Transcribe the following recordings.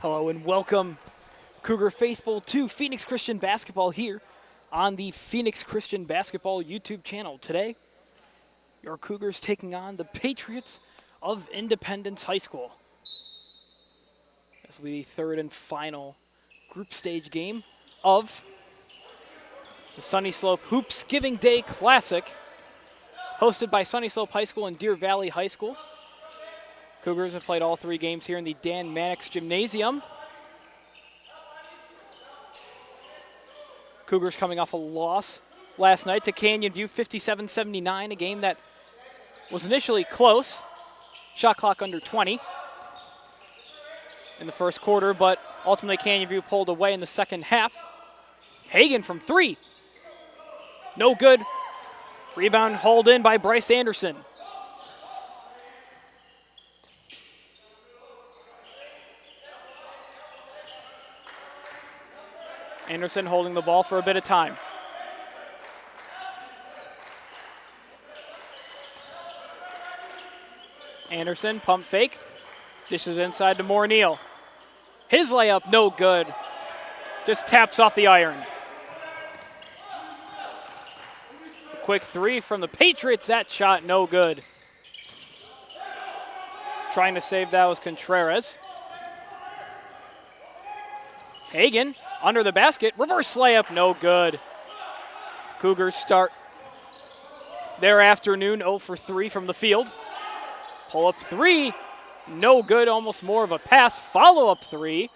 Hello and welcome, Cougar faithful, to Phoenix Christian Basketball here on the Phoenix Christian Basketball YouTube channel. Today, your Cougars taking on the Patriots of Independence High School. This will be the third and final group stage game of the Sunny Slope Hoops Giving Day Classic, hosted by Sunny Slope High School and Deer Valley High School. Cougars have played all three games here in the Dan Mannix Gymnasium. Cougars coming off a loss last night to Canyon View, 57-79, a game that was initially close. Shot clock under 20 in the first quarter, but ultimately Canyon View pulled away in the second half. Hagan from three. No good. Rebound hauled in by Bryce Anderson. Anderson holding the ball for a bit of time. Anderson, pump fake. Dishes inside to Morneal. His layup, no good. Just taps off the iron. A quick three from the Patriots. That shot, no good. Trying to save that was Contreras. Hagan under the basket. Reverse layup, no good. Cougars start their afternoon 0 for 3 from the field. Pull up three, no good, almost more of a pass. Follow up three,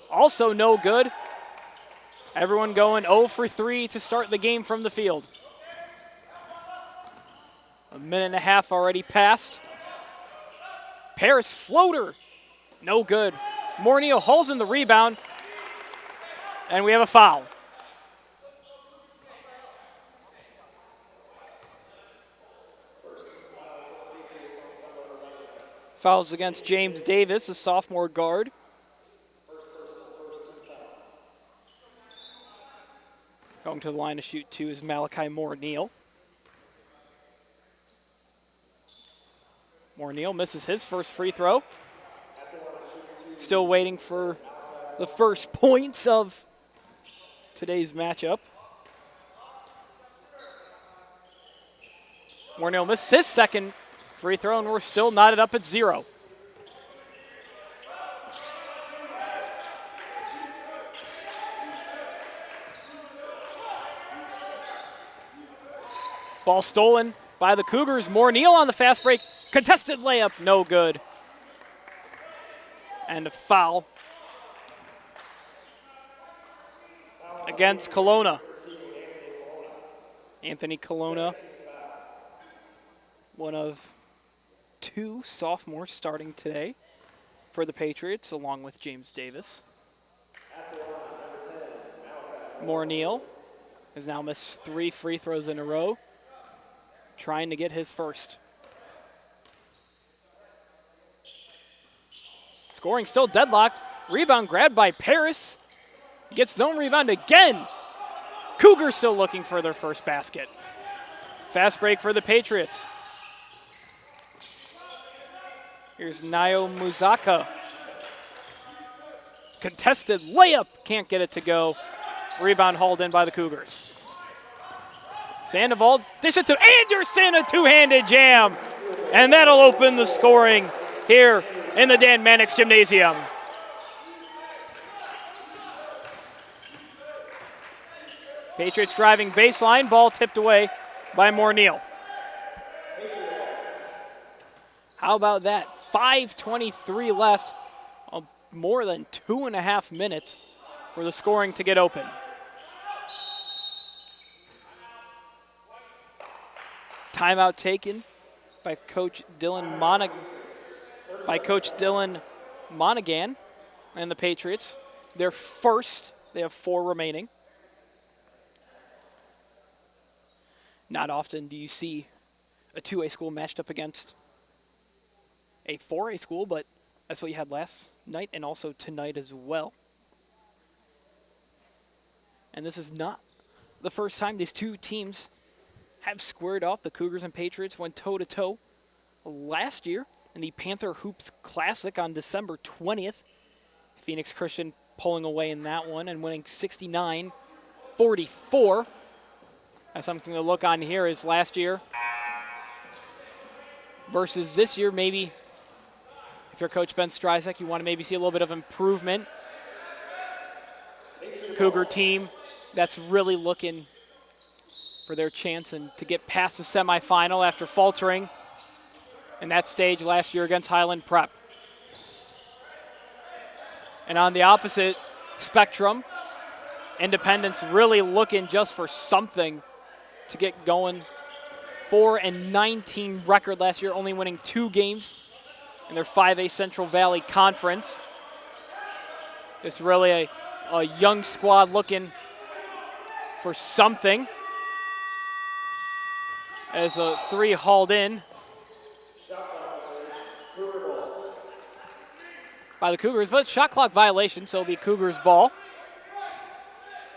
also no good. Everyone going 0 for 3 to start the game from the field. A minute and a half already passed. Paris floater, no good. Morneal hauls in the rebound, and we have a foul. Fouls against James Davis, a sophomore guard. Going to the line to shoot two is Malachi Morneal. Morneal misses his first free throw. Still waiting for the first points of today's matchup. Morneal misses his second free throw, and we're still knotted up at 0. Ball stolen by the Cougars. Morneal on the fast break. Contested layup, no good. And a foul against Kelowna. Anthony Kelowna, one of 2 sophomores starting today for the Patriots, along with James Davis. Morneal has now missed 3 free throws in a row, trying to get his first. Scoring still deadlocked. Rebound grabbed by Paris. He gets his own rebound again. Cougars still looking for their first basket. Fast break for the Patriots. Here's Nayo Muzaka. Contested layup. Can't get it to go. Rebound hauled in by the Cougars. Sandoval dish it to Anderson. A two-handed jam. And that'll open the scoring here in the Dan Mannix Gymnasium. Patriots driving baseline. Ball tipped away by Morneal. How about that? 5:23 left. More than 2.5 minutes for the scoring to get open. Timeout taken by Coach Dylan Monaghan and the Patriots. Their first. They have 4 remaining. Not often do you see a 2A school matched up against a 4A school, but that's what you had last night and also tonight as well. And this is not the first time these two teams have squared off. The Cougars and Patriots went toe-to-toe last year in the Panther Hoops Classic on December 20th. Phoenix Christian pulling away in that one and winning 69-44. And something to look on here is last year versus this year. Maybe if you're Coach Ben Stryzek, you want to maybe see a little bit of improvement. Cougar team that's really looking for their chance and to get past the semifinal after faltering in that stage last year against Highland Prep. And on the opposite spectrum, Independence really looking just for something to get going. 4-19 record last year, only winning 2 games in their 5A Central Valley Conference. It's really a young squad looking for something. As a 3 hauled in by the Cougars, but shot clock violation, so it'll be Cougars ball.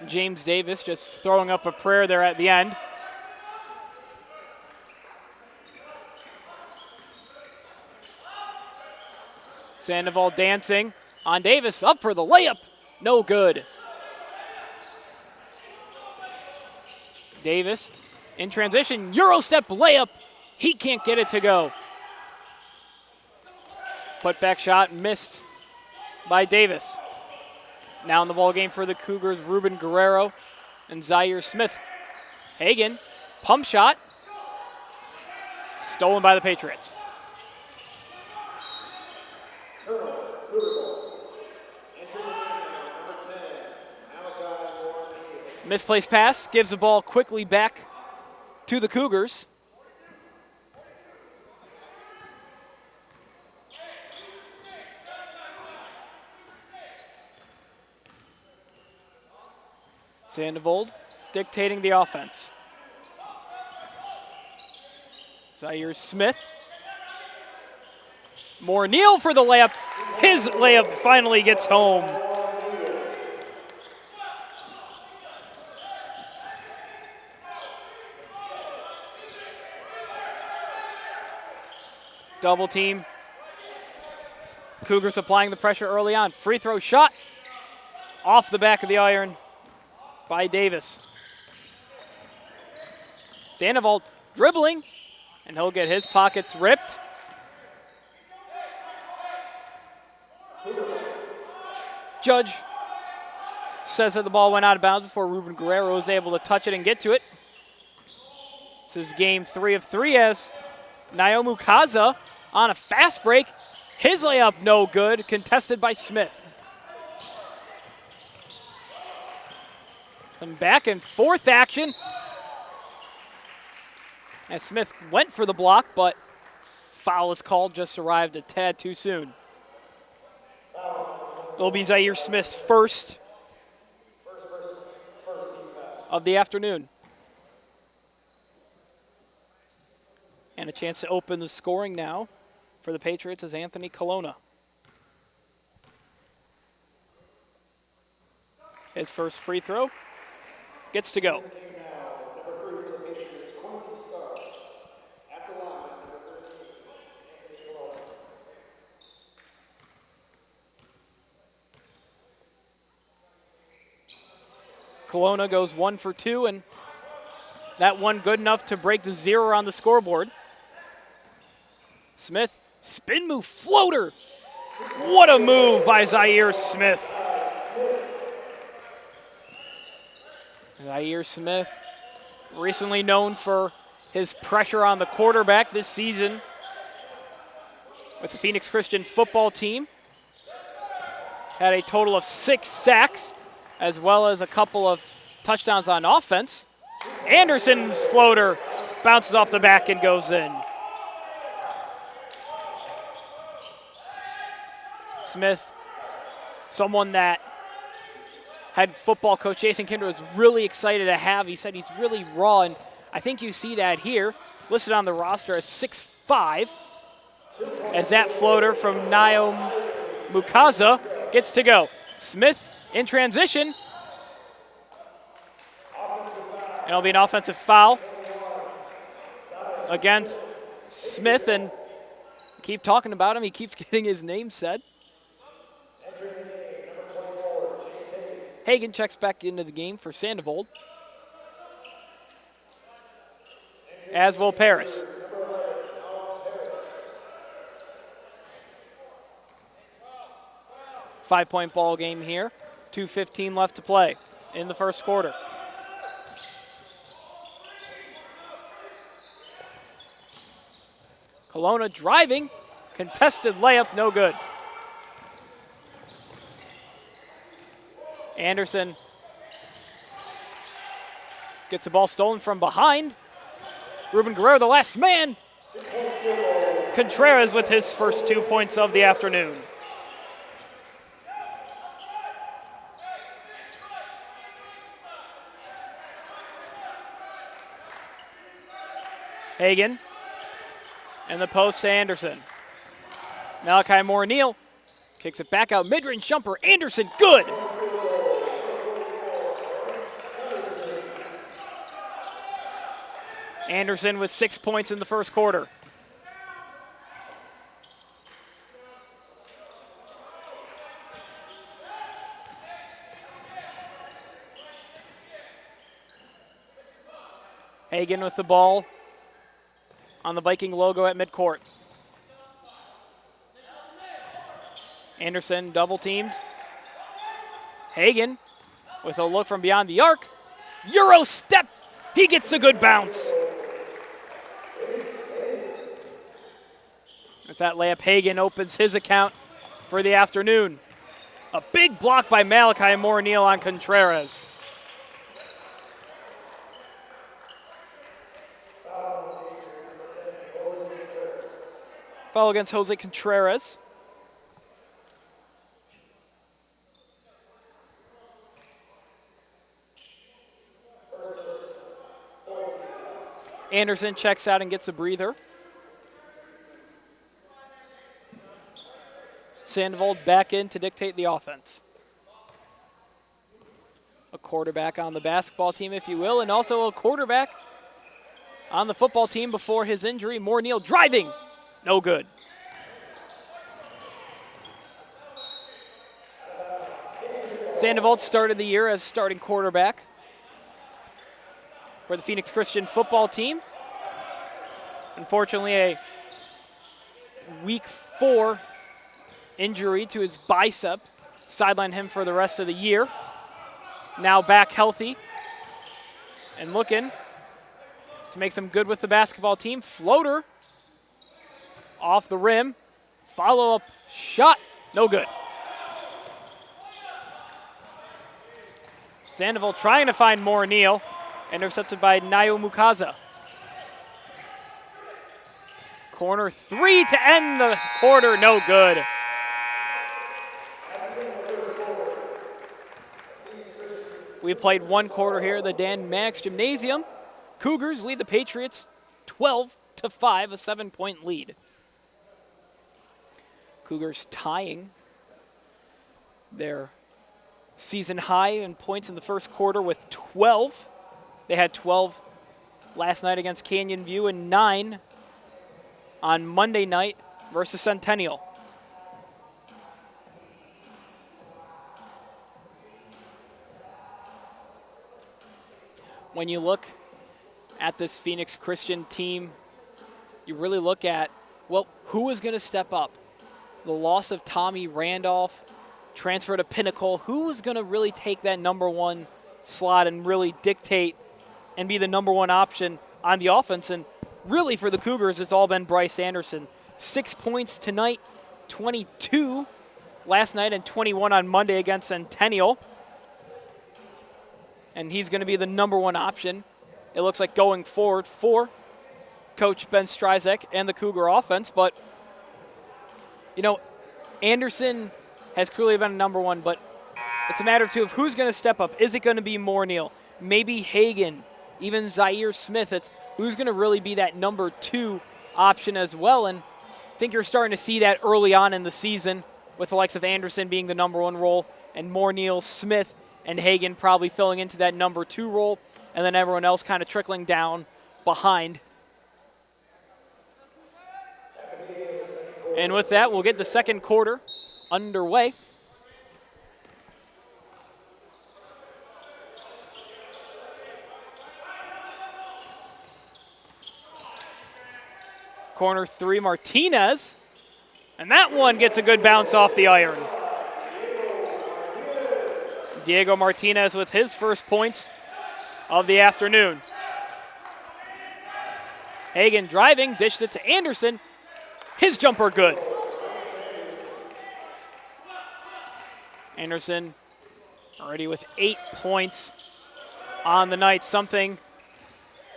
James Davis just throwing up a prayer there at the end. Sandoval dancing on Davis, up for the layup, no good. Davis in transition, Euro step layup, he can't get it to go. Put back shot missed by Davis. Now in the ball game for the Cougars, Ruben Guerrero and Zaire Smith. Hagan, pump shot, stolen by the Patriots. Misplaced pass, gives the ball quickly back to the Cougars. Sandoval dictating the offense. Zaire Smith. More Neal for the layup. His layup finally gets home. Double team. Cougars applying the pressure early on. Free throw shot off the back of the iron by Davis. Sandoval dribbling, and he'll get his pockets ripped. Judge says that the ball went out of bounds before Ruben Guerrero was able to touch it and get to it. This is game 3 of 3 as Naomu Kaza on a fast break. His layup no good, contested by Smith. Some back and forth action. As Smith went for the block, but foul is called, just arrived a tad too soon. It'll be Zaire Smith's first of the afternoon. And a chance to open the scoring now for the Patriots is Anthony Colonna. His first free throw gets to go. Colonna goes 1 for 2, and that one good enough to break the 0 on the scoreboard. Smith, spin move, floater. What a move by Zaire Smith. Zaire Smith, recently known for his pressure on the quarterback this season with the Phoenix Christian football team. Had a total of 6 sacks, as well as a couple of touchdowns on offense. Anderson's floater bounces off the back and goes in. Smith, someone that head football coach Jason Kinder was really excited to have. He said he's really raw, and I think you see that here, listed on the roster as 6'5", as that floater from Naomu Mukaza gets to go. Smith in transition. And it'll be an offensive foul against Smith, and keep talking about him. He keeps getting his name said. Hagen checks back into the game for Sandoval. As will Paris. Five-point ball game here. 2:15 left to play in the first quarter. Kelowna driving. Contested layup, no good. Anderson gets the ball stolen from behind. Ruben Guerrero, the last man. Contreras with his first 2 points of the afternoon. Hagen and the post to Anderson. Malachi Moore-Neal kicks it back out, mid-range jumper. Anderson, good. Anderson with 6 points in the first quarter. Hagen with the ball on the Viking logo at midcourt. Anderson double teamed. Hagen with a look from beyond the arc. Euro step. He gets a good bounce. With that layup, Hagen opens his account for the afternoon. A big block by Malachi Moore-Neal on Contreras. Foul against Jose Contreras. Anderson checks out and gets a breather. Sandoval back in to dictate the offense. A quarterback on the basketball team, if you will, and also a quarterback on the football team before his injury. Moore-Neal driving. No good. Sandoval started the year as starting quarterback for the Phoenix Christian football team. Unfortunately, a week 4 injury to his bicep sidelined him for the rest of the year. Now back healthy and looking to make some good with the basketball team. Floater off the rim. Follow-up shot, no good. Sandoval trying to find Moore-Neal. Intercepted by Nayo Mukaza. Corner 3 to end the quarter, no good. We played one quarter here at the Dan Mannix Gymnasium. Cougars lead the Patriots 12-5, a 7-point lead. Cougars tying their season high in points in the first quarter with 12. They had 12 last night against Canyon View and 9 on Monday night versus Centennial. When you look at this Phoenix Christian team, you really look at, well, who is going to step up? The loss of Tommy Randolph, transfer to Pinnacle. Who is going to really take that number 1 slot and really dictate and be the number 1 option on the offense? And really for the Cougars, it's all been Bryce Anderson. 6 points tonight, 22 last night, and 21 on Monday against Centennial. And he's going to be the number 1 option, it looks like, going forward for Coach Ben Stryzek and the Cougar offense. But, you know, Anderson has clearly been a number 1, but it's a matter, too, of who's going to step up. Is it going to be Moore-Neal? Maybe Hagen, even Zaire Smith. It's who's going to really be that number 2 option as well. And I think you're starting to see that early on in the season with the likes of Anderson being the number 1 role and Moore-Neal, Smith, and Hagen probably filling into that number 2 role, and then everyone else kind of trickling down behind. And with that, we'll get the second quarter underway. corner three, Martinez. And that one gets a good bounce off the iron. Diego Martinez with his first points of the afternoon. Hagan driving, dishes it to Anderson. His jumper good. Anderson already with 8 points on the night, something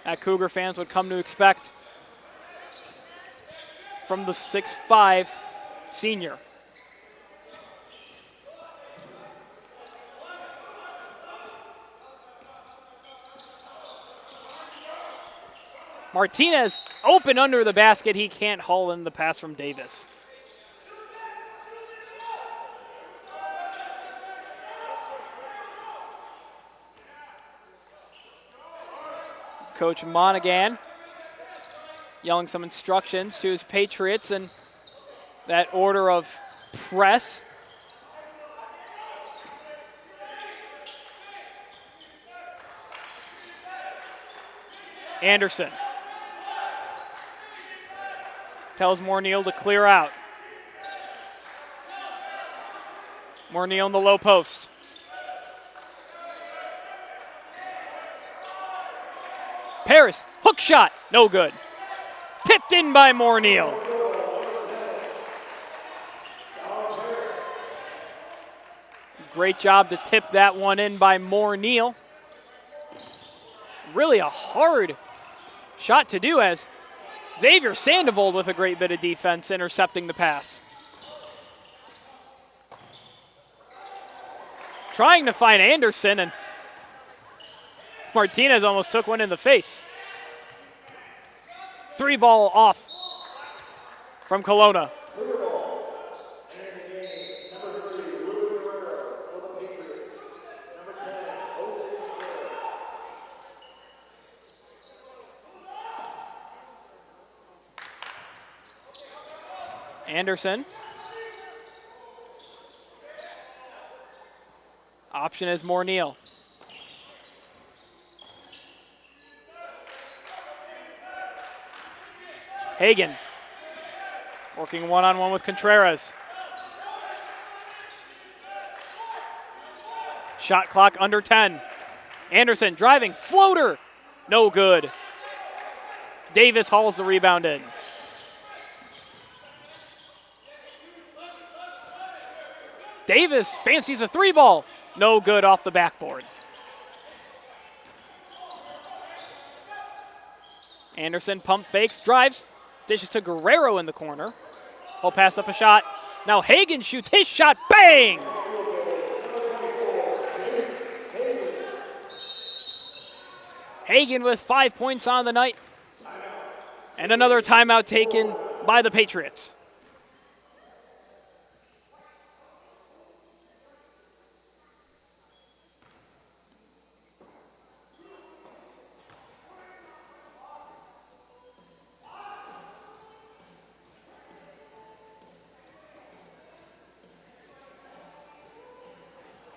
that Cougar fans would come to expect from the 6'5" senior. Martinez open under the basket. He can't haul in the pass from Davis. Coach Monaghan yelling some instructions to his Patriots and that order of press. Anderson tells Morneal to clear out. Morneal in the low post. Paris, hook shot, no good. Tipped in by Morneal. Great job to tip that one in by Morneal. Really a hard shot to do, as Xavier Sandoval with a great bit of defense intercepting the pass. Trying to find Anderson, and Martinez almost took one in the face. 3 ball off from Kelowna. Anderson. Option is Morneal. Hagan working one-on-one with Contreras. Shot clock under 10. Anderson driving, floater, no good. Davis hauls the rebound in. Davis fancies a 3 ball, no good off the backboard. Anderson pump fakes, drives, dishes to Guerrero in the corner. He'll pass up a shot. Now Hagan shoots his shot, bang! Hagan with 5 points on the night. And another timeout taken by the Patriots.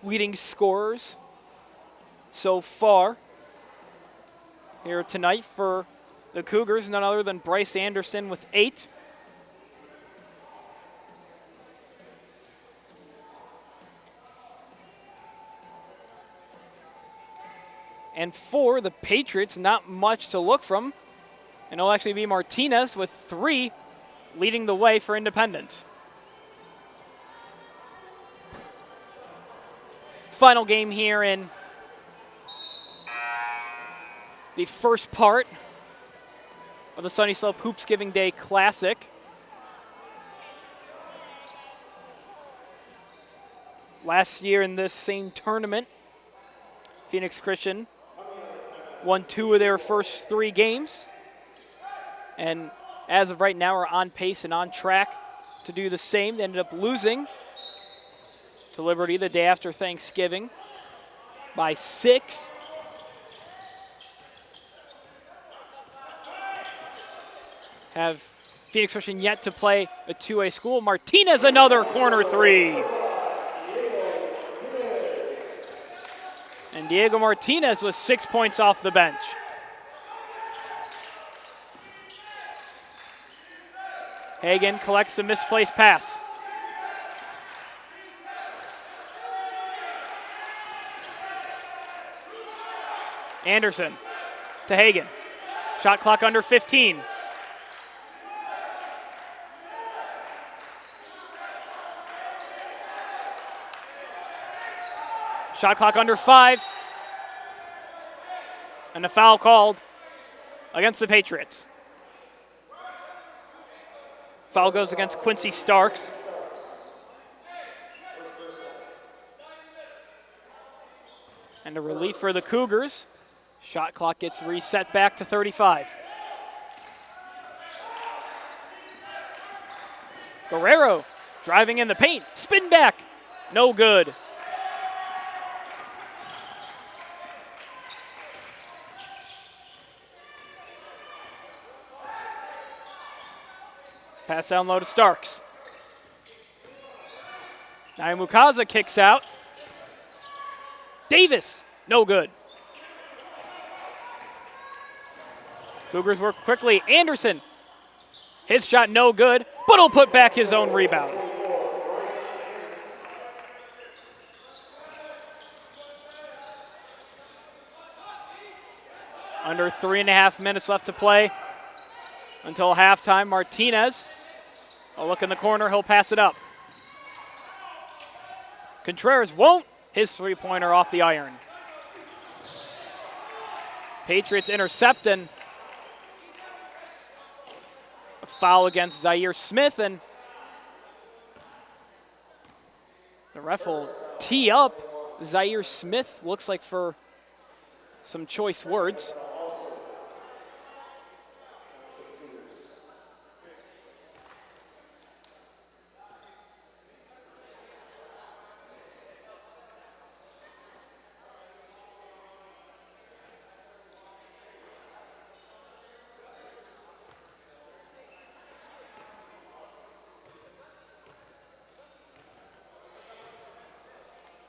Leading scorers so far here tonight for the Cougars, none other than Bryce Anderson with 8. And for the Patriots, not much to look from. And it'll actually be Martinez with 3 leading the way for Independence. Final game here in the first part of the Sunny Slope Hoops Giving Day Classic. Last year in this same tournament, Phoenix Christian won 2 of their first 3 games. And as of right now, are on pace and on track to do the same. They ended up losing to Liberty the day after Thanksgiving by 6. Have Phoenix Christian yet to play a 2A school. Martinez another corner 3. And Diego Martinez with 6 points off the bench. Hagan collects the misplaced pass. Anderson to Hagan. Shot clock under 15. Shot clock under 5. And a foul called against the Patriots. Foul goes against Quincy Starks. And a relief for the Cougars. Shot clock gets reset back to 35. Guerrero driving in the paint. Spin back. No good. Pass down low to Starks. Now Mukaza kicks out. Davis, no good. Cougars work quickly. Anderson, his shot no good, but he'll put back his own rebound. Under 3.5 minutes left to play until halftime. Martinez, a look in the corner, he'll pass it up. Contreras won't. His three-pointer off the iron. Patriots intercept, and a foul against Zaire Smith, and the ref will tee up Zaire Smith, looks like for some choice words.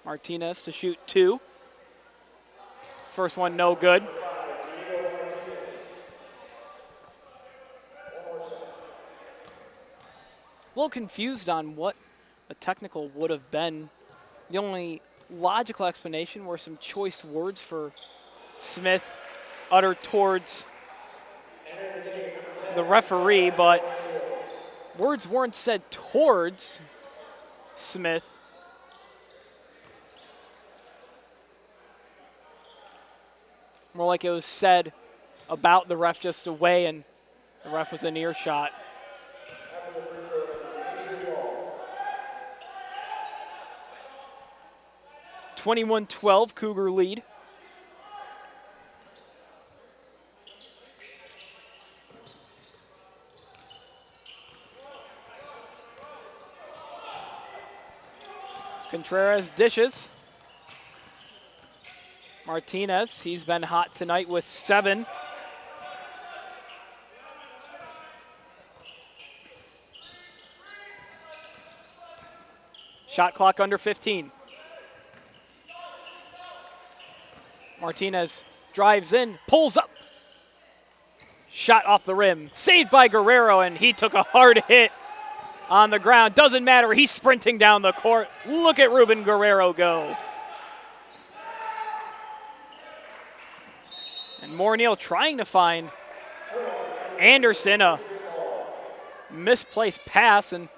Martinez to shoot 2. First one no good. A little confused on what a technical would have been. The only logical explanation were some choice words for Smith uttered towards the referee, but words weren't said towards Smith. More like it was said about the ref just away, and the ref was in earshot. (21-12) Cougar lead. Contreras dishes. Martinez, he's been hot tonight with 7. Shot clock under 15. Martinez drives in, pulls up. Shot off the rim, saved by Guerrero, and he took a hard hit on the ground. Doesn't matter, he's sprinting down the court. Look at Ruben Guerrero go. And Morneal trying to find Anderson, a misplaced pass, and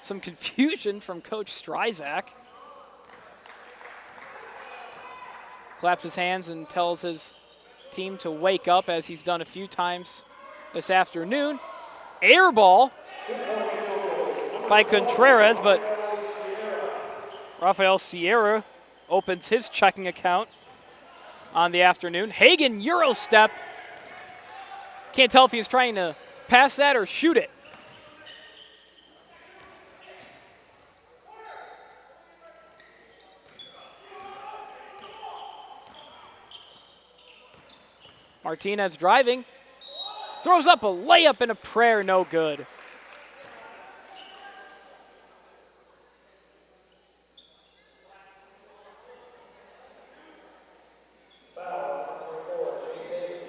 some confusion from Coach Stryzak. Claps his hands and tells his team to wake up, as he's done a few times this afternoon. Air ball by Contreras, but Rafael Sierra opens his checking account on the afternoon. Hagan Euro step. Can't tell if he was trying to pass that or shoot it. Martinez driving. Throws up a layup and a prayer, no good.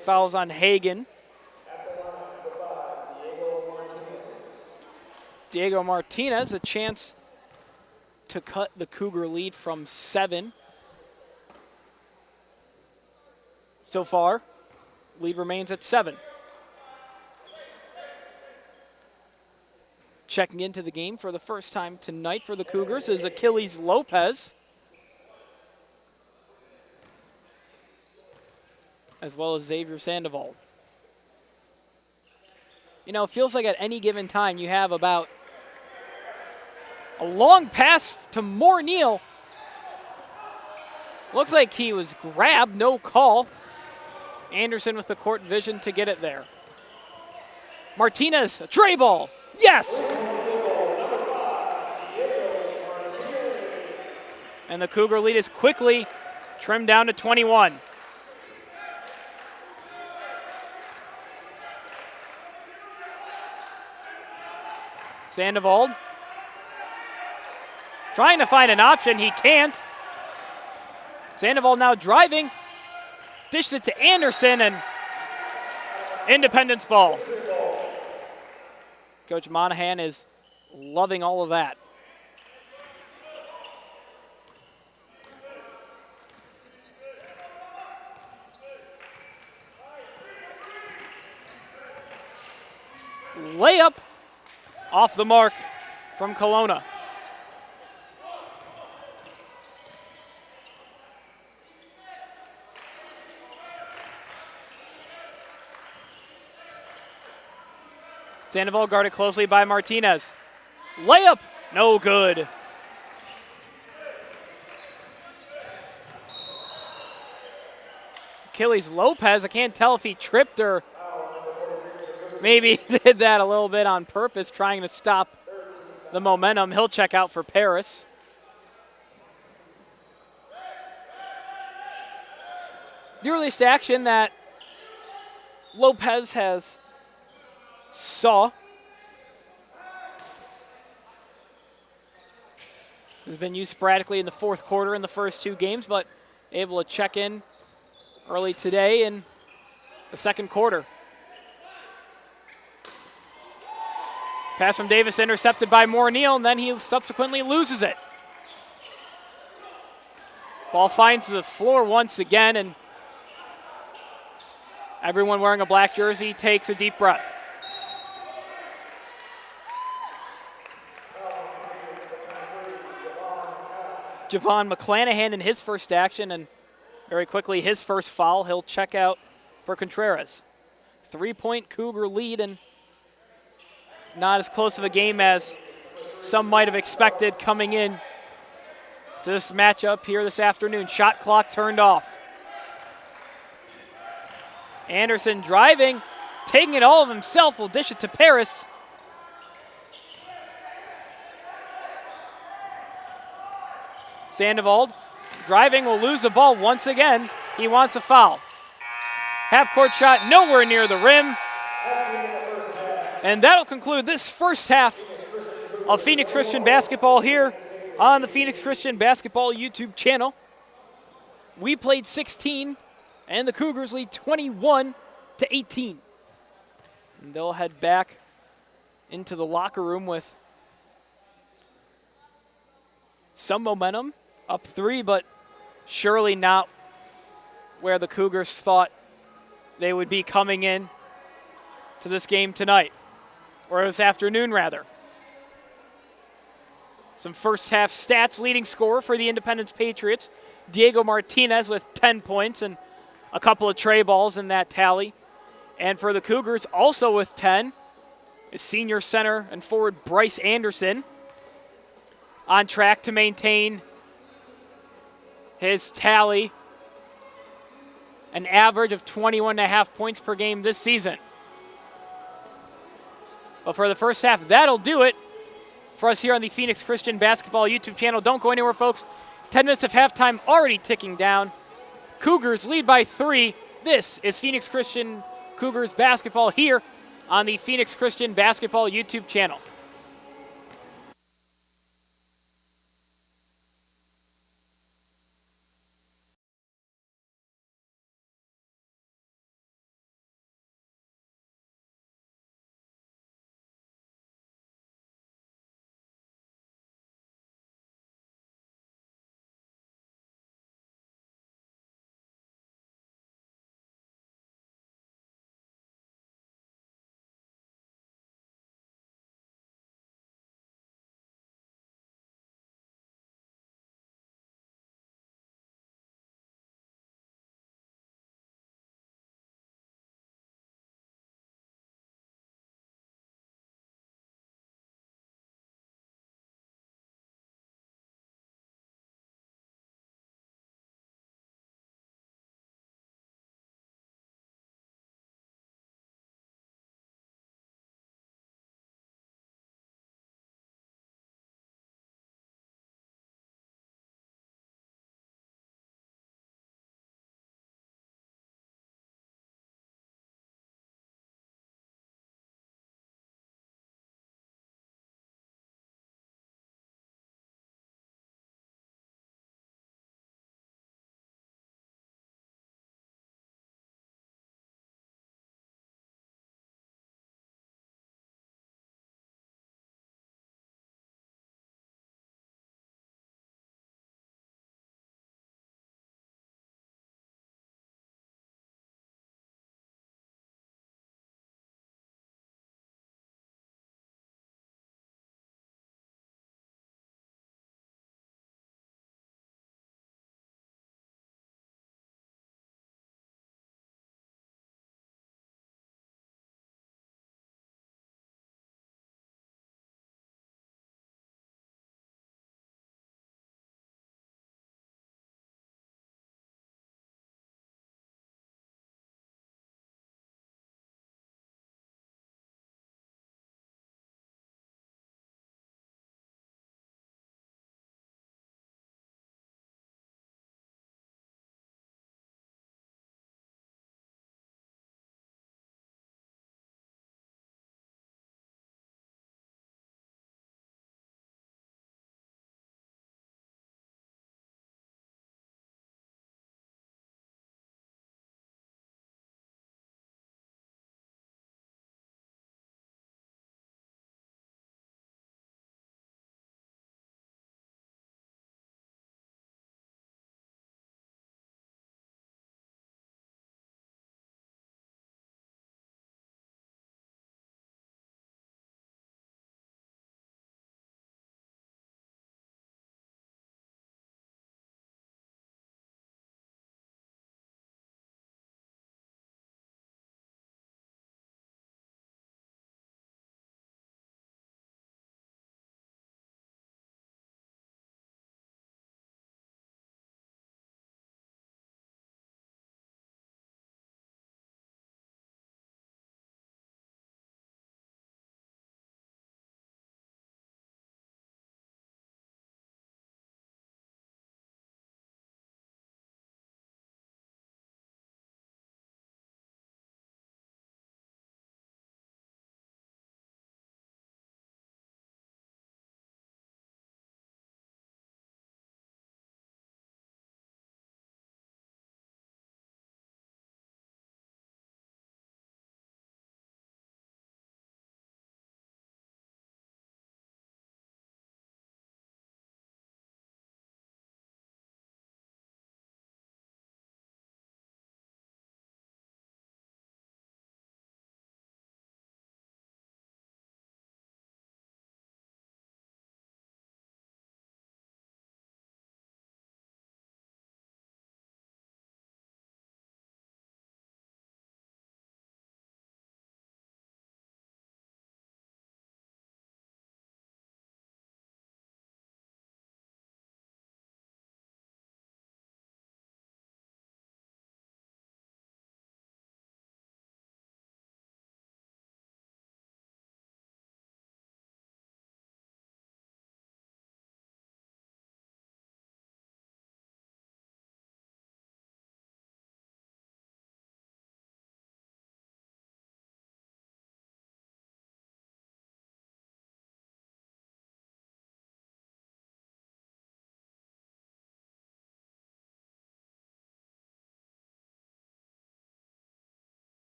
Fouls on Hagan. Diego Martinez a chance to cut the Cougar lead from 7. So far, lead remains at 7. Checking into the game for the first time tonight for the Cougars is Achilles Lopez, as well as Xavier Sandoval. You know, it feels like at any given time you have about a long pass to Morneal. Looks like he was grabbed, no call. Anderson with the court vision to get it there. Martinez, a tray ball. Yes! And the Cougar lead is quickly trimmed down to 21. Sandoval trying to find an option. He can't. Sandoval now driving. Dishes it to Anderson, and Independence ball. Coach Monahan is loving all of that. Layup off the mark from Kelowna. Sandoval guarded closely by Martinez. Layup, no good. Achilles Lopez, I can't tell if he tripped or maybe did that a little bit on purpose, trying to stop the momentum. He'll check out for Paris. The earliest action that Lopez has saw has been used sporadically in the fourth quarter in the first 2 games, but able to check in early today in the second quarter. Pass from Davis intercepted by Morneal, and then he subsequently loses it. Ball finds the floor once again, and everyone wearing a black jersey takes a deep breath. Javon McClanahan in his first action, and very quickly his first foul. He'll check out for Contreras. 3-point Cougar lead, and not as close of a game as some might have expected coming in to this matchup here this afternoon. Shot clock turned off. Anderson driving, taking it all of himself, will dish it to Paris. Sandoval driving, will lose the ball once again. He wants a foul. Half-court shot nowhere near the rim. And that'll conclude this first half of Phoenix Christian basketball here on the Phoenix Christian Basketball YouTube channel. We played 16, and the Cougars lead 21-18. And they'll head back into the locker room with some momentum, up 3, but surely not where the Cougars thought they would be coming in to this game tonight, or this afternoon rather. Some first half stats. Leading scorer for the Independence Patriots, Diego Martinez with 10 points and a couple of tray balls in that tally. And for the Cougars, also with 10, is senior center and forward Bryce Anderson, on track to maintain his tally, an average of 21.5 points per game this season. But for the first half, that'll do it for us here on the Phoenix Christian Basketball YouTube channel. Don't go anywhere, folks. 10 minutes of halftime already ticking down. Cougars lead by 3. This is Phoenix Christian Cougars basketball here on the Phoenix Christian Basketball YouTube channel.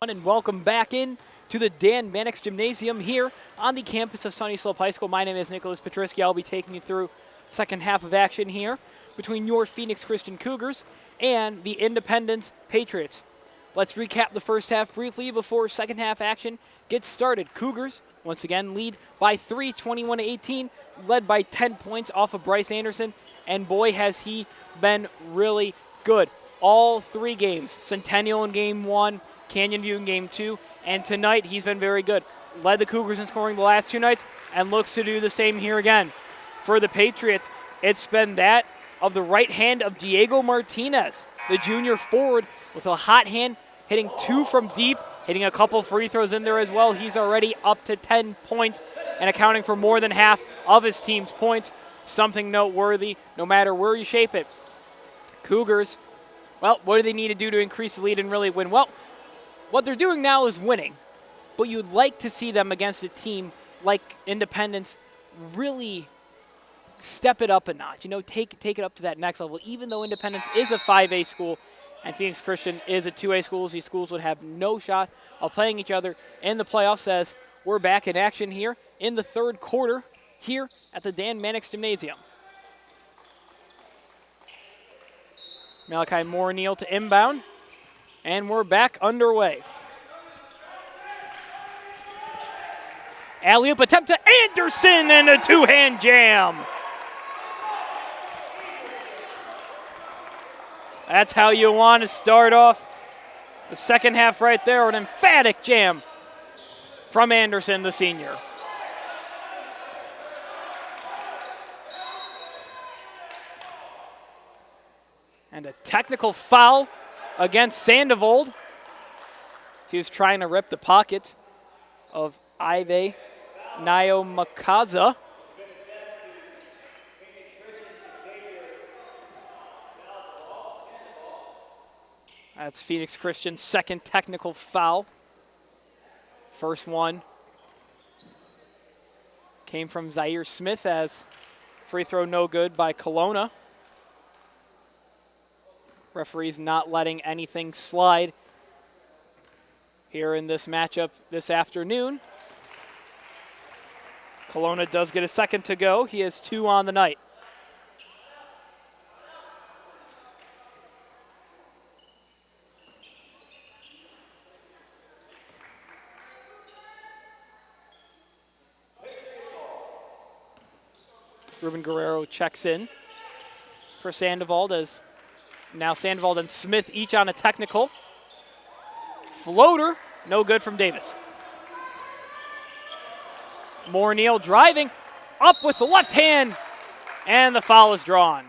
And welcome back in to the Dan Mannix Gymnasium here on the campus of Sunny Slope High School. My name is Nicholas Patrisky. I'll be taking you through second half of action here between your Phoenix Christian Cougars and the Independence Patriots. Let's recap the first half briefly before second half action gets started. Cougars, once again, lead by 3, 21-18, led by 10 points off of Bryce Anderson, and boy, has he been really good. All 3 games, Centennial in Game 1, Canyon View in Game 2, and tonight he's been very good. Led the Cougars in scoring the last 2 nights and looks to do the same here again. For the Patriots, it's been that of the right hand of Diego Martinez, the junior forward with a hot hand, hitting 2 from deep, hitting a couple free throws in there as well. He's already up to 10 points and accounting for more than half of his team's points. Something noteworthy no matter where you shape it. Cougars, well, what do they need to do to increase the lead and really win? Well, what they're doing now is winning, but you'd like to see them against a team like Independence really step it up a notch, take it up to that next level. Even though Independence is a 5A school and Phoenix Christian is a 2A school, these schools would have no shot of playing each other in the playoffs, as we're back in action here in the third quarter here at the Dan Mannix Gymnasium. Malachi Moore-Neal to inbound. And we're back underway. Alley-oop attempt to Anderson and a 2-hand jam. That's how you want to start off the second half right there. An emphatic jam from Anderson, the senior. And a technical foul against Sandoval. He was trying to rip the pocket of Ive Nyomakaza. That's Phoenix Christian's second technical foul. First one came from Zaire Smith as free throw no good by Kelowna. Referees not letting anything slide here in this matchup this afternoon. Kelowna does get a second to go. He has 2 on the night. Ruben Guerrero checks in for Sandoval as now Sandoval and Smith each on a technical. Floater, no good from Davis. Moore-Neal driving, up with the left hand, and the foul is drawn.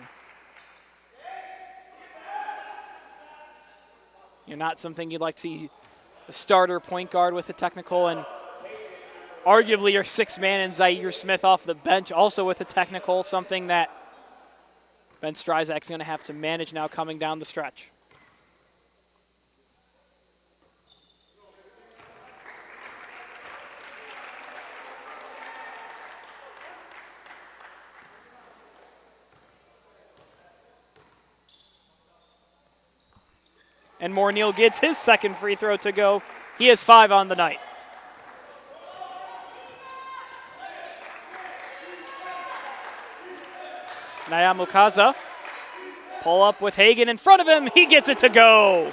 You're not something you'd like to see a starter point guard with a technical, and arguably your 6th man in Zaire Smith off the bench also with a technical, something that Ben Stryzak's going to have to manage now coming down the stretch. And Moore-Neal gets his second free throw to go. He has 5 on the night. Nyamukaza, pull up with Hagan in front of him. He gets it to go.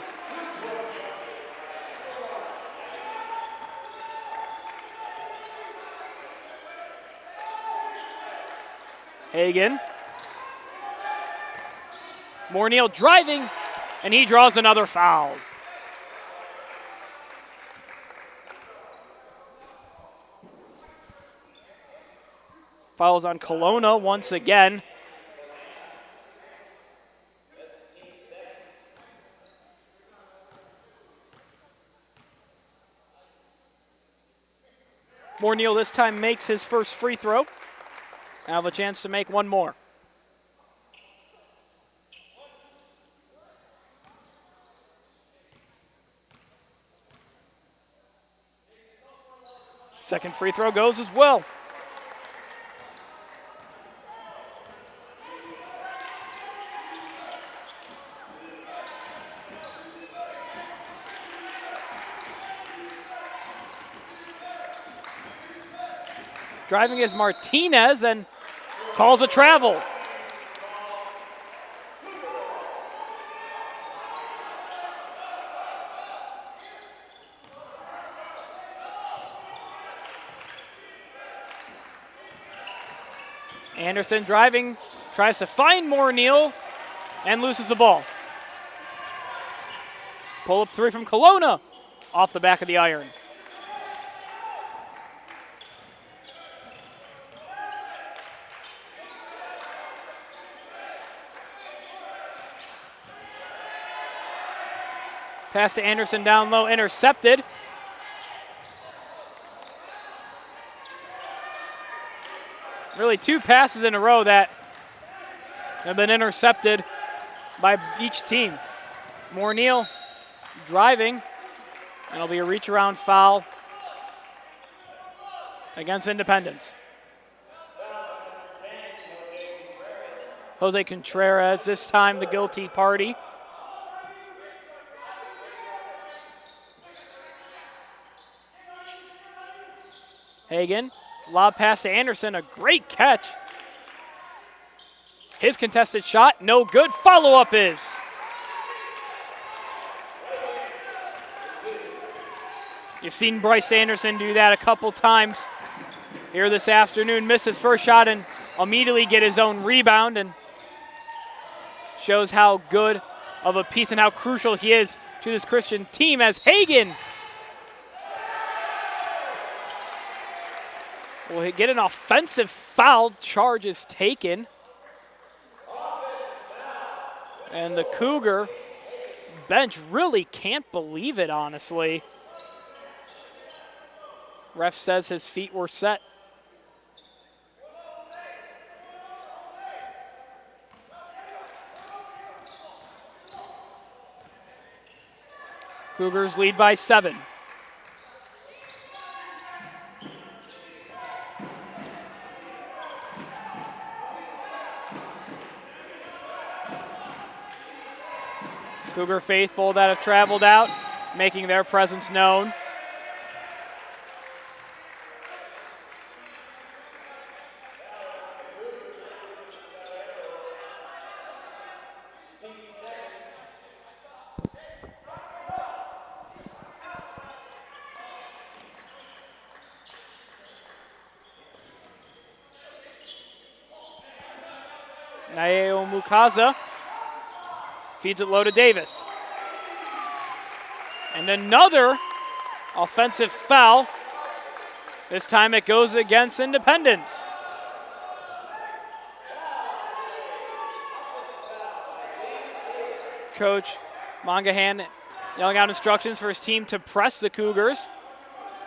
Hagan. Moore-Neal driving, and he draws another foul. Fouls on Kelowna once again. Moore-Neal this time makes his first free throw. Now have a chance to make one more. Second free throw goes as well. Driving is Martinez and calls a travel. Anderson driving, tries to find Morneal and loses the ball. Pull up three from Kelowna off the back of the iron. Pass to Anderson down low, intercepted. Really two passes in a row that have been intercepted by each team. Morneal driving, and it'll be a reach around foul against Independence. Jose Contreras, this time the guilty party. Hagen, lob pass to Anderson, a great catch. His contested shot, no good. Follow-up is. You've seen Bryce Anderson do that a couple times here this afternoon. Miss his first shot and immediately get his own rebound, and shows how good of a piece and how crucial he is to this Christian team as Hagen will get an offensive foul. Charge is taken. And the Cougar bench really can't believe it, honestly. Ref says his feet were set. Cougars lead by 7. Cougar faithful that have traveled out, making their presence known. Naeo Mukaza feeds it low to Davis. And another offensive foul. This time it goes against Independence. Coach Mangahan yelling out instructions for his team to press the Cougars.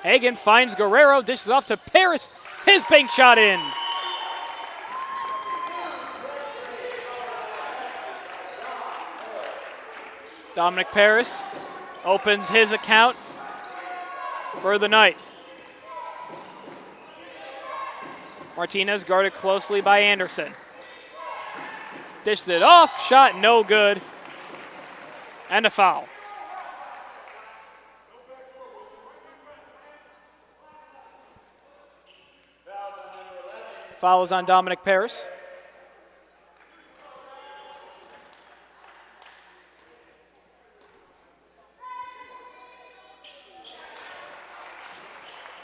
Hagen finds Guerrero, dishes off to Paris. His bank shot in. Dominic Paris opens his account for the night. Martinez guarded closely by Anderson. Dishes it off, shot no good, and a foul. Foul is on Dominic Paris.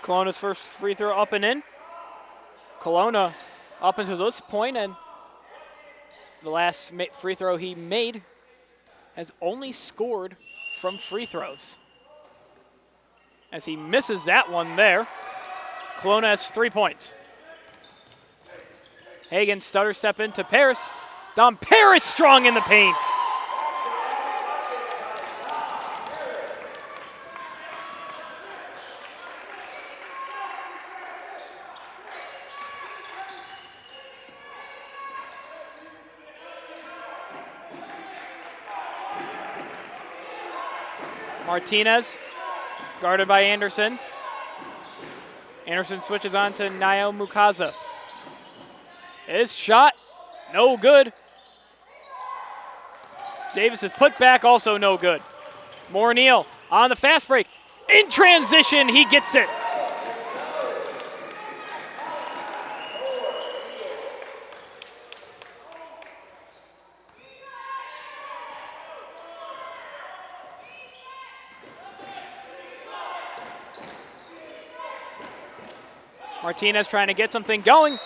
Kelowna's first free throw up and in. Kelowna up until this point, and the last free throw he made has only scored from free throws. As he misses that one there, Kelowna has 3 points. Hagen stutter step into Paris. Dom Paris strong in the paint. Martinez, guarded by Anderson. Anderson switches on to Nael Mukaza. His shot, no good. Davis's putback, also no good. Morneal on the fast break. In transition, he gets it. Martinez trying to get something going.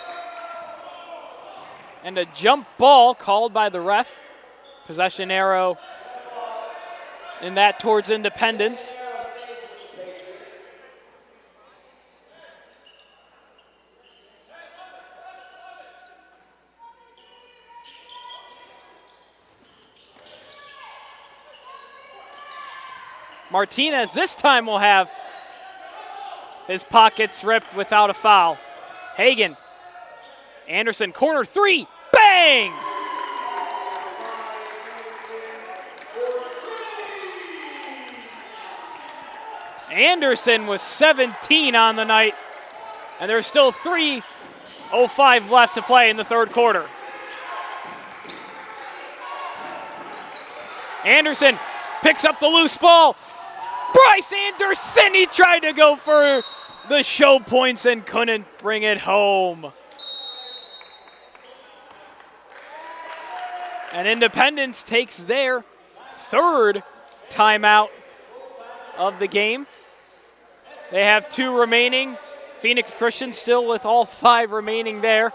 And a jump ball called by the ref. Possession arrow in that towards Independence. Martinez this time will have his pockets ripped without a foul. Hagan. Anderson, corner three. Bang! Anderson was 17 on the night, and there's still 3:05 left to play in the third quarter. Anderson picks up the loose ball. Bryce Anderson, he tried to go for the show points and couldn't bring it home. And Independence takes their third timeout of the game. They have 2 remaining. Phoenix Christian still with all 5 remaining there.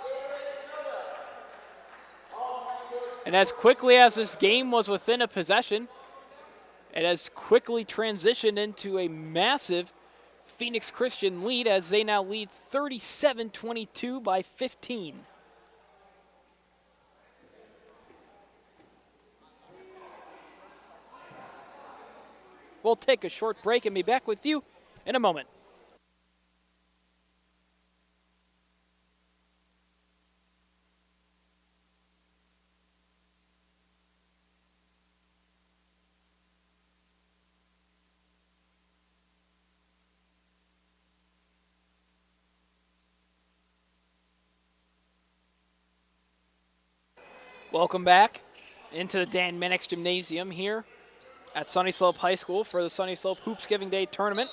And as quickly as this game was within a possession, it has quickly transitioned into a massive Phoenix Christian lead as they now lead 37-22 by 15. We'll take a short break and be back with you in a moment. Welcome back into the Dan Minix Gymnasium here at Sunny Slope High School for the Sunny Slope Hoops Giving Day Tournament.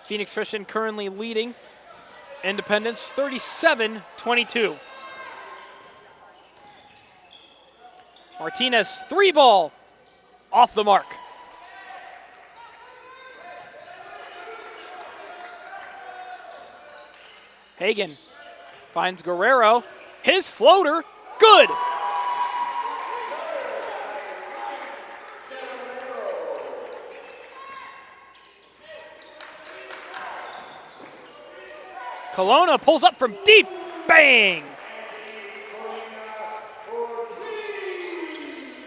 Phoenix Christian currently leading Independence 37-22. Martinez, 3-ball off the mark. Hagan finds Guerrero, his floater, good. Kelowna pulls up from deep, bang!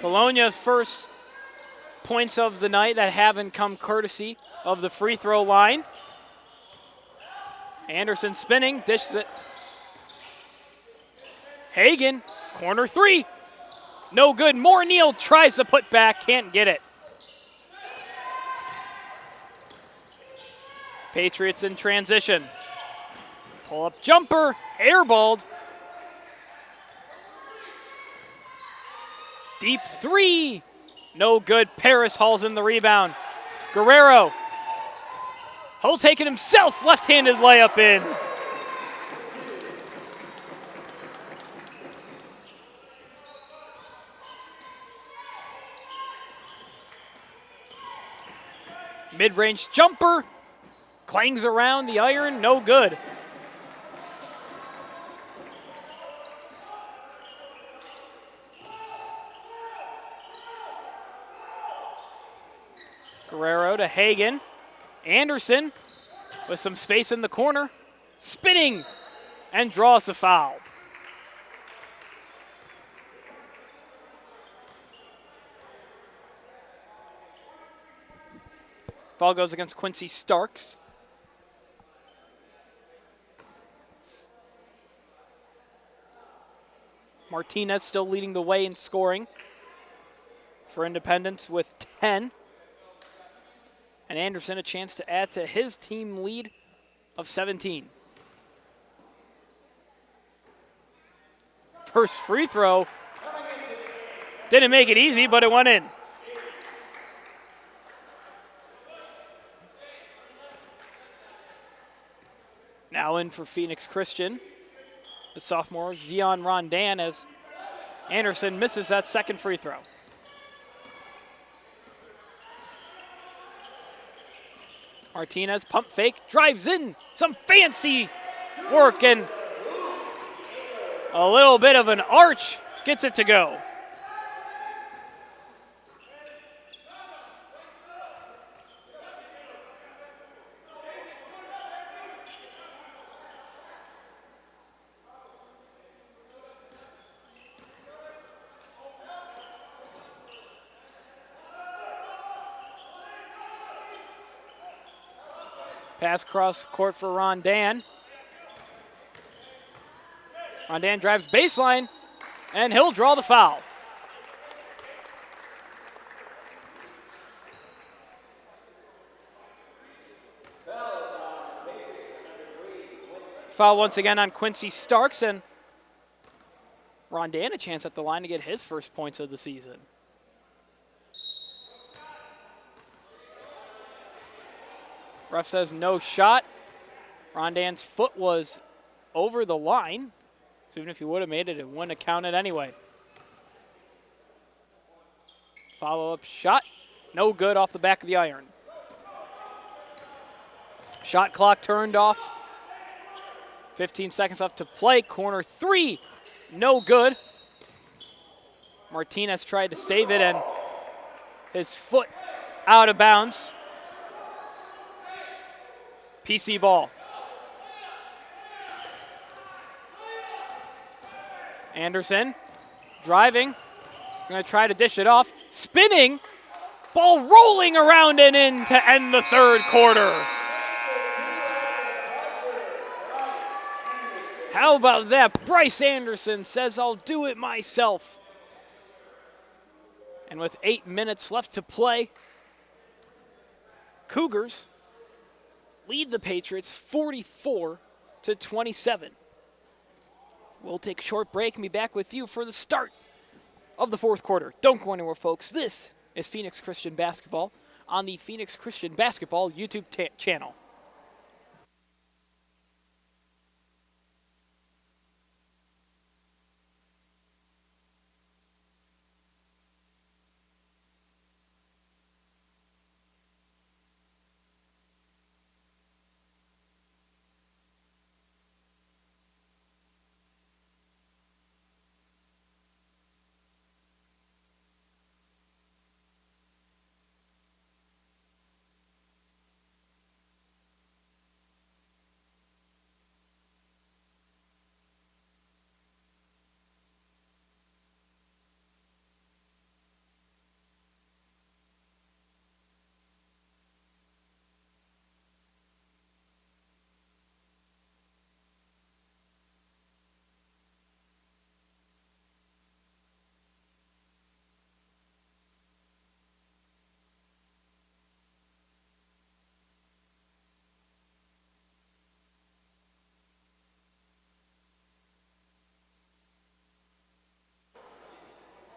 Kelowna's first points of the night that haven't come courtesy of the free throw line. Anderson spinning, dishes it. Hagan, corner 3. No good. Moore-Neal tries to put back, can't get it. Patriots in transition. Pull-up jumper, airballed. Deep 3. No good. Paris hauls in the rebound. Guerrero. He'll take it himself. Left-handed layup in. Mid-range jumper. Clangs around the iron. No good. Guerrero to Hagan. Anderson with some space in the corner. Spinning and draws the foul. Foul goes against Quincy Starks. Martinez still leading the way in scoring for Independence with 10. And Anderson a chance to add to his team lead of 17. First free throw. Didn't make it easy, but it went in. Now in for Phoenix Christian, the sophomore Zion Rondan, as Anderson misses that second free throw. Martinez pump fake, drives in, some fancy working a little bit of an arch, gets it to go. Pass across court for Rondan. Rondan drives baseline, and he'll draw the foul. Foul once again on Quincy Starks, and Rondan a chance at the line to get his first points of the season. Ref says no shot. Rondan's foot was over the line. So even if he would have made it, it wouldn't have counted anyway. Follow-up shot. No good off the back of the iron. Shot clock turned off. 15 seconds left to play. Corner three. No good. Martinez tried to save it, and his foot out of bounds. PC ball. Anderson driving. Going to try to dish it off. Spinning. Ball rolling around and in to end the third quarter. How about that? Bryce Anderson says, "I'll do it myself." And with 8 minutes left to play, Cougars lead the Patriots 44-27. We'll take a short break and be back with you for the start of the fourth quarter. Don't go anywhere, folks. This is Phoenix Christian Basketball on the Phoenix Christian Basketball YouTube channel.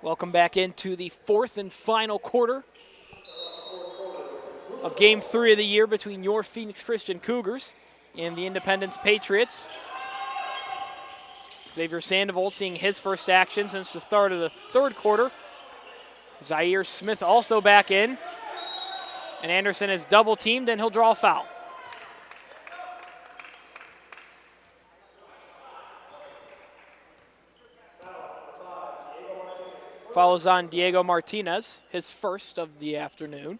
Welcome back into the fourth and final quarter of Game 3 of the year between your Phoenix Christian Cougars and the Independence Patriots. Xavier Sandoval seeing his first action since the start of the third quarter. Zaire Smith also back in. And Anderson is double teamed, and he'll draw a foul. Follows on Diego Martinez, his first of the afternoon.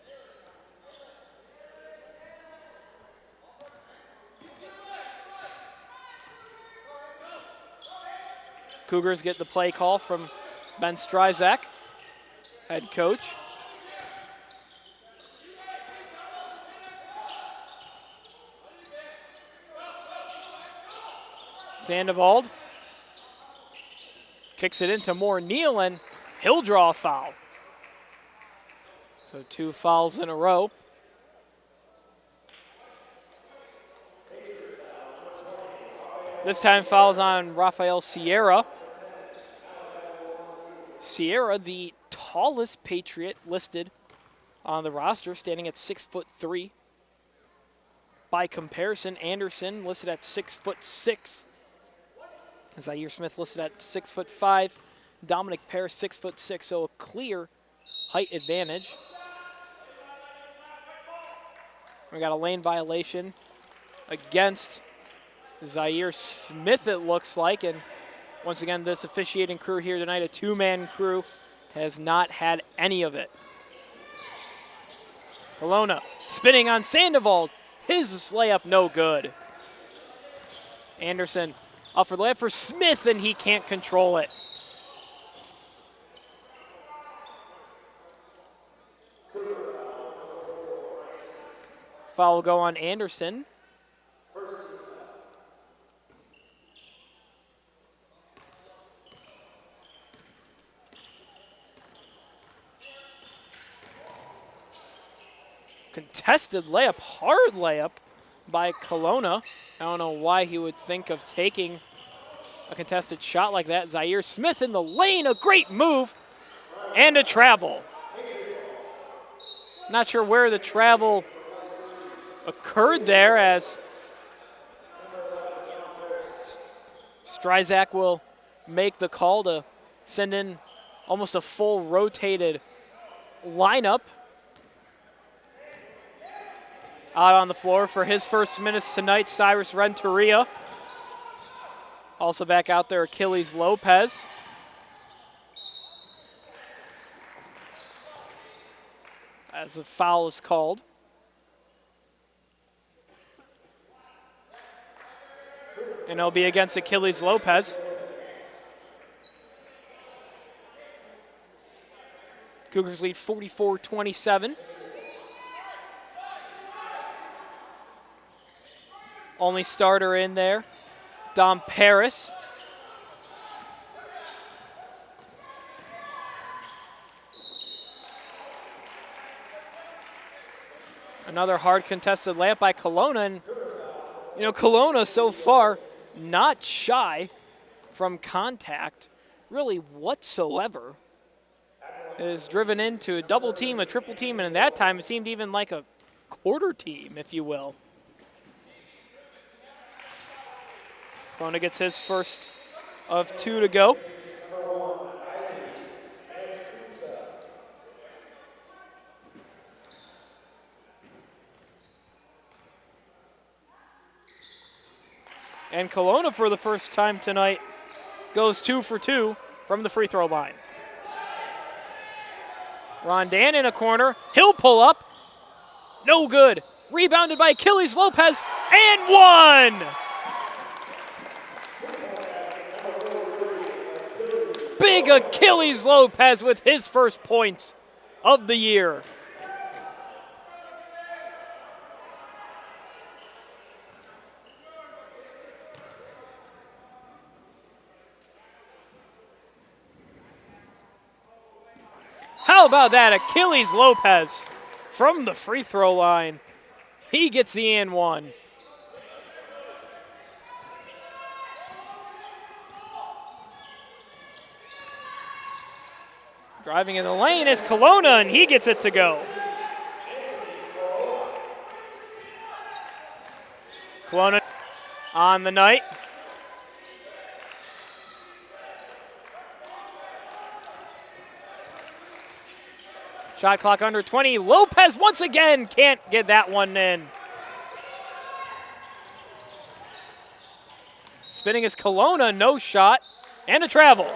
Cougars get the play call from Ben Stryzak, head coach. Sandoval kicks it into Moore Neal, and he'll draw a foul. So 2 fouls in a row. This time fouls on Rafael Sierra. Sierra, the tallest Patriot listed on the roster, standing at 6'3". By comparison, Anderson listed at 6'6". Zaire Smith listed at 6'5". Dominic Parrish 6'6", so a clear height advantage. We got a lane violation against Zaire Smith, it looks like. And once again, this officiating crew here tonight, a two-man crew, has not had any of it. Kelowna spinning on Sandoval. His layup no good. Anderson up for the layup for Smith, and he can't control it. Foul will go on Anderson. Contested layup, hard layup by Kelowna. I don't know why he would think of taking a contested shot like that. Zaire Smith in the lane, a great move, and a travel. Not sure where the travel occurred there, as Stryzak will make the call to send in almost a full rotated lineup. Out on the floor for his first minutes tonight, Cyrus Renteria. Also back out there, Achilles Lopez. As a foul is called. And it'll be against Achilles Lopez. Cougars lead 44-27. Only starter in there, Dom Paris. Another hard contested layup by Kelowna. And, you know, Kelowna so far not shy from contact really whatsoever. It is driven into a double team, a triple team, and in that time it seemed even like a quarter team, if you will. Kelowna gets his first of two to go. And Kelowna, for the first time tonight, goes 2 for 2 from the free throw line. Rondan in a corner. He'll pull up. No good. Rebounded by Achilles Lopez, and one! Big Achilles Lopez with his first points of the year. How about that? Achilles Lopez from the free throw line. He gets the and one. Driving in the lane is Kelowna, and he gets it to go. Kelowna on the night. Shot clock under 20. Lopez once again can't get that one in. Spinning is Kelowna, no shot, and a travel.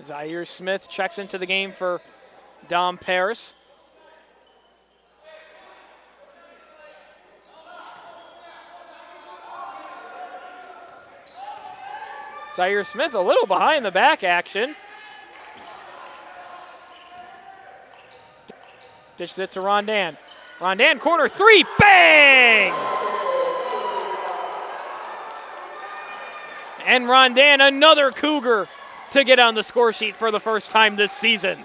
Zaire Smith checks into the game for Dom Paris. Zaire Smith a little behind the back action. Dishes it to Rondan. Rondan corner three, bang! And Rondan, another Cougar to get on the score sheet for the first time this season.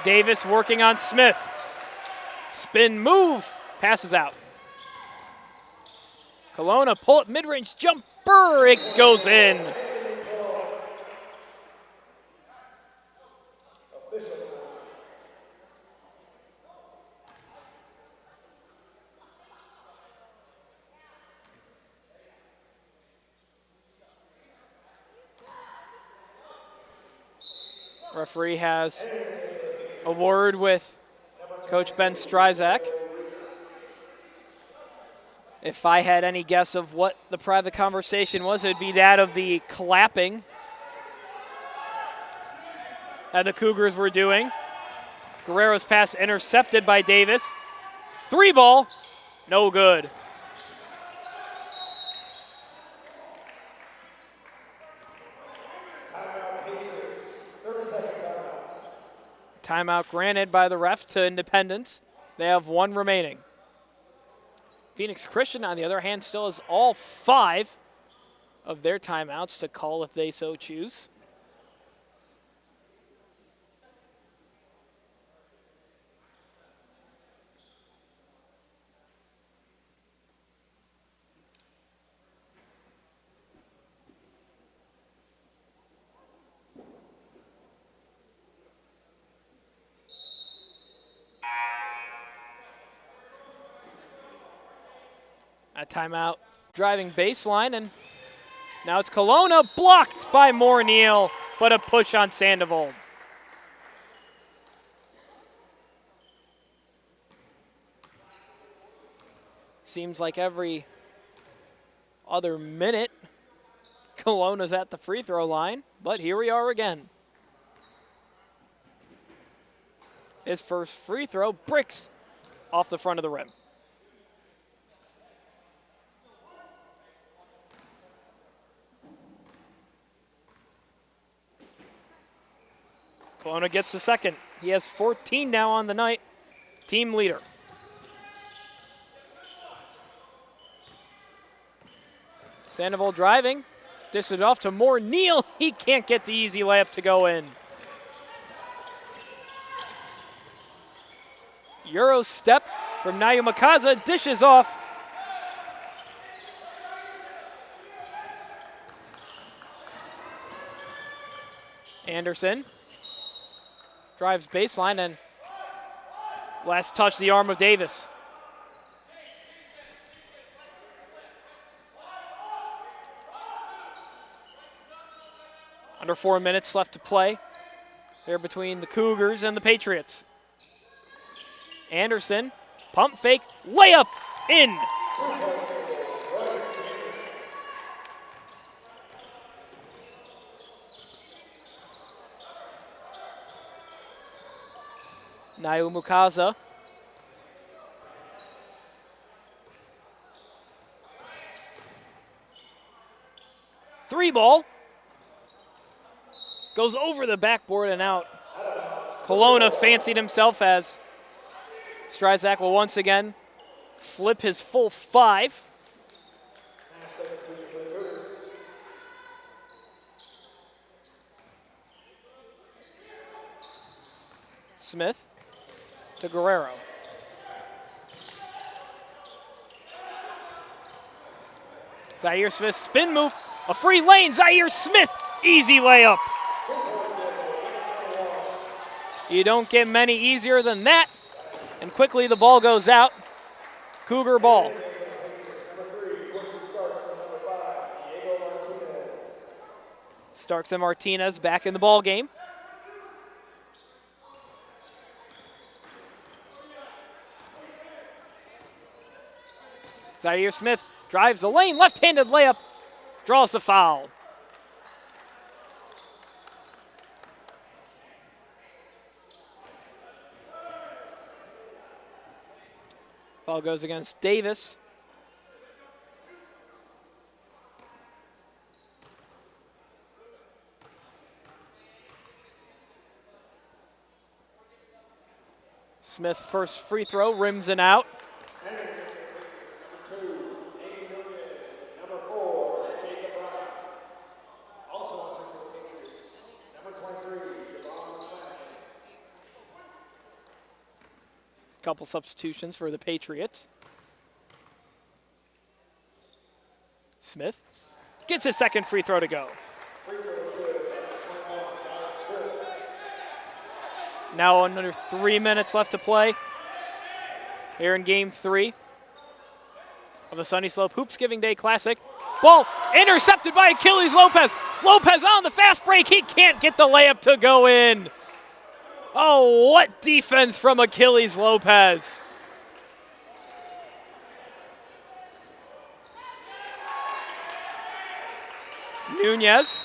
Davis working on Smith. Spin move, passes out. Kelowna pull up mid-range jumper, it goes in. Referee has a word with Coach Ben Stryzak. If I had any guess of what the private conversation was, it would be that of the clapping that the Cougars were doing. Guerrero's pass intercepted by Davis. 3 ball, no good. Timeout granted by the ref to Independence. They have 1 remaining. Phoenix Christian, on the other hand, still has all 5 of their timeouts to call if they so choose. A timeout driving baseline, and now it's Kelowna, blocked by Morneal, but a push on Sandoval. Seems like every other minute, Kelowna's at the free throw line, but here we are again. His first free throw bricks off the front of the rim. Kelowna gets the second. He has 14 now on the night. Team leader. Sandoval driving. Dishes it off to Morneal. He can't get the easy layup to go in. Euro step from Nayu Makaza. Dishes off. Anderson drives baseline and last touch the arm of Davis. Under 4 minutes left to play here between the Cougars and the Patriots. Anderson, pump fake, layup in. Nayu Makaza. Three ball. Goes over the backboard and out. Kelowna fancied himself as Stryzak will once again flip his full 5. Smith to Guerrero. Zaire Smith spin move, a free lane, Zaire Smith, easy layup. You don't get many easier than that. And quickly the ball goes out. Cougar ball. Starks and Martinez back in the ball game. Zaire Smith drives the lane, left-handed layup, draws the foul. Foul goes against Davis. Smith first free throw, rims and out. Couple substitutions for the Patriots. Smith gets his second free throw to go. Now under 3 minutes left to play here in Game 3 of the Sunny Slope Hoops Giving Day Classic. Ball intercepted by Achilles Lopez. Lopez on the fast break. He can't get the layup to go in. Oh, what defense from Achilles Lopez. Nunez.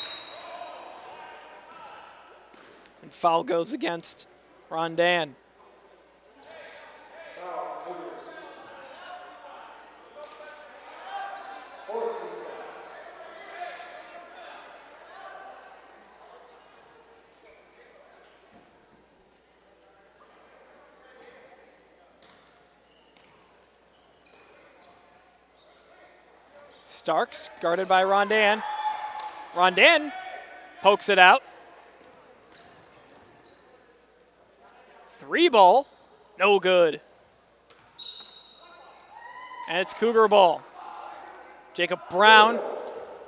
And foul goes against Rondan. Starks guarded by Rondan. Rondan pokes it out. 3 ball, no good. And it's Cougar ball. Jacob Brown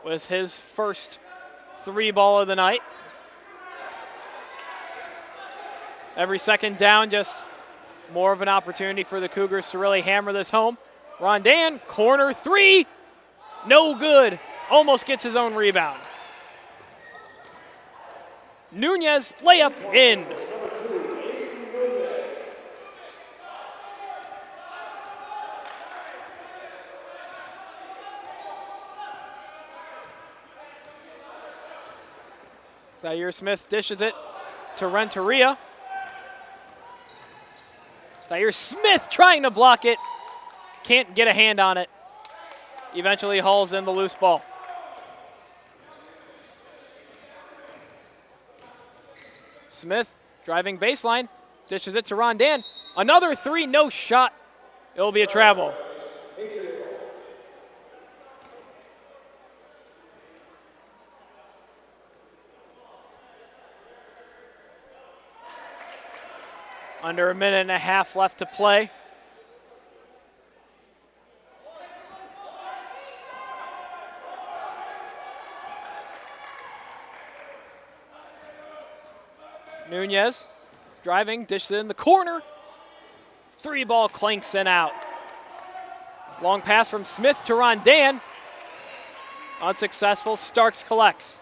was his first 3 ball of the night. Every second down, just more of an opportunity for the Cougars to really hammer this home. Rondan, corner 3, no good. Almost gets his own rebound. Nunez, layup in. Zaire Smith dishes it to Renteria. Zaire Smith trying to block it. Can't get a hand on it. Eventually hauls in the loose ball. Smith driving baseline. Dishes it to Rondan. Another 3, no shot. It will be a travel. Under a minute and a half left to play. Nunez driving, dishes it in the corner. 3 ball clanks in out. Long pass from Smith to Rondan. Unsuccessful, Starks collects.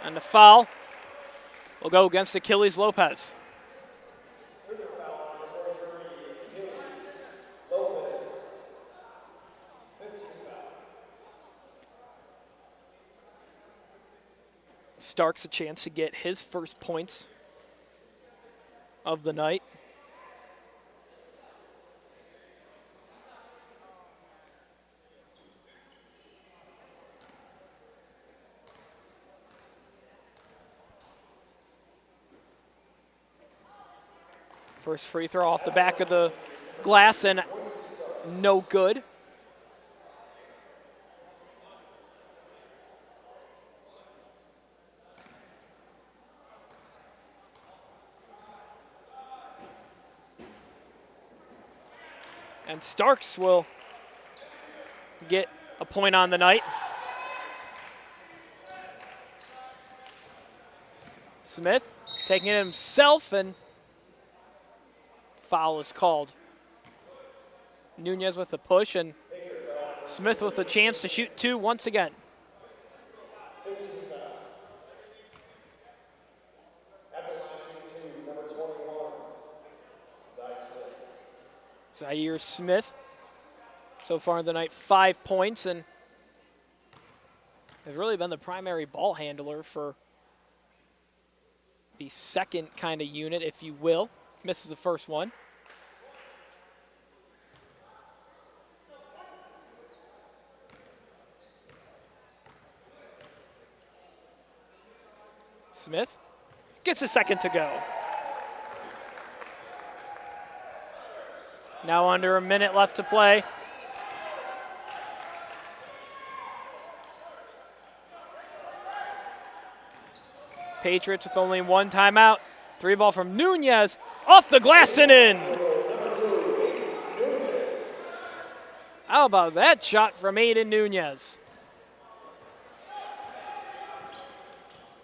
And the foul will go against Achilles Lopez. Starks a chance to get his first points of the night. First free throw off the back of the glass and no good. And Starks will get a point on the night. Smith taking it himself, and foul is called. Nunez with the push, and Smith with a chance to shoot 2 once again. Zaire Smith, so far in the night, 5 points, and has really been the primary ball handler for the second kind of unit, if you will. Misses the first one. Smith gets a second to go. Now under a minute left to play. Patriots with only 1 timeout. 3 ball from Nunez, off the glass and in. How about that shot from Aiden Nunez?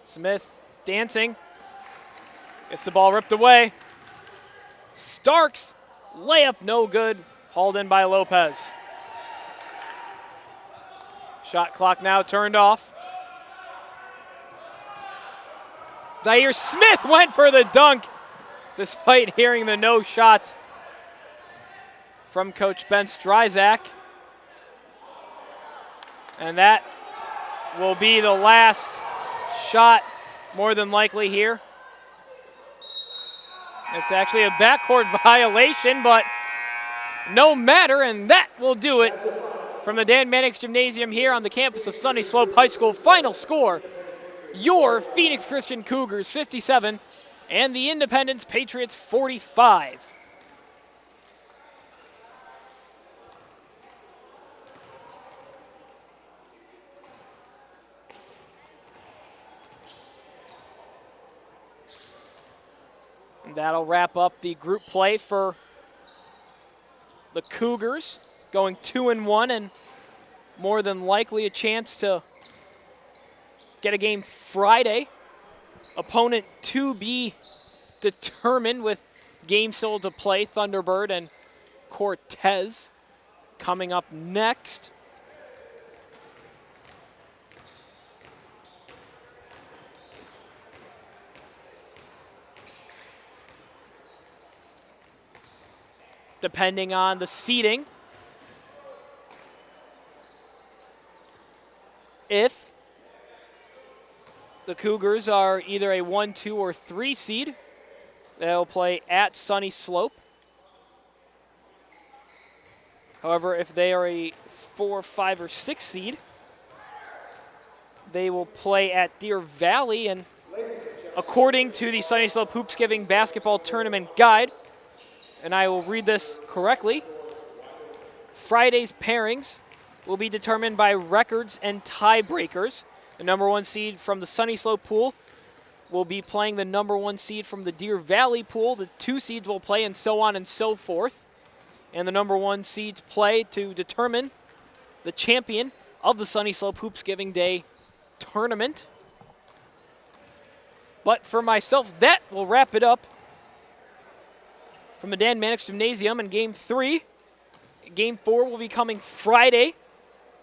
Smith dancing, gets the ball ripped away. Starks, layup no good, hauled in by Lopez. Shot clock now turned off. Zaire Smith went for the dunk despite hearing the no shots from Coach Ben Stryzak. And that will be the last shot, more than likely, here. It's actually a backcourt violation, but no matter, and that will do it from the Dan Mannix Gymnasium here on the campus of Sunny Slope High School. Final score, your Phoenix Christian Cougars 57 and the Independence Patriots 45. And that'll wrap up the group play for the Cougars, going 2-1 and more than likely a chance to get a game Friday. Opponent to be determined with game still to play. Thunderbird and Cortez coming up next. Depending on the seeding, if the Cougars are either a 1, 2, or 3 seed, they'll play at Sunny Slope. However, if they are a 4, 5, or 6 seed, they will play at Deer Valley. And according to the Sunny Slope Hoopsgiving Basketball Tournament Guide, and I will read this correctly, Friday's pairings will be determined by records and tiebreakers. The number 1 seed from the Sunny Slope pool will be playing the number 1 seed from the Deer Valley pool. The 2 seeds will play, and so on and so forth. And the number 1 seeds play to determine the champion of the Sunny Slope Hoopsgiving Day tournament. But for myself, that will wrap it up from the Dan Mannix Gymnasium in Game 3. Game 4 will be coming Friday.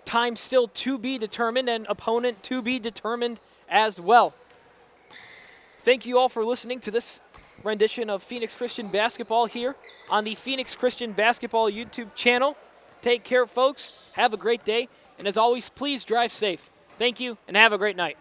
Time still to be determined and opponent to be determined as well. Thank you all for listening to this rendition of Phoenix Christian Basketball here on the Phoenix Christian Basketball YouTube channel. Take care, folks. Have a great day. And as always, please drive safe. Thank you, and have a great night.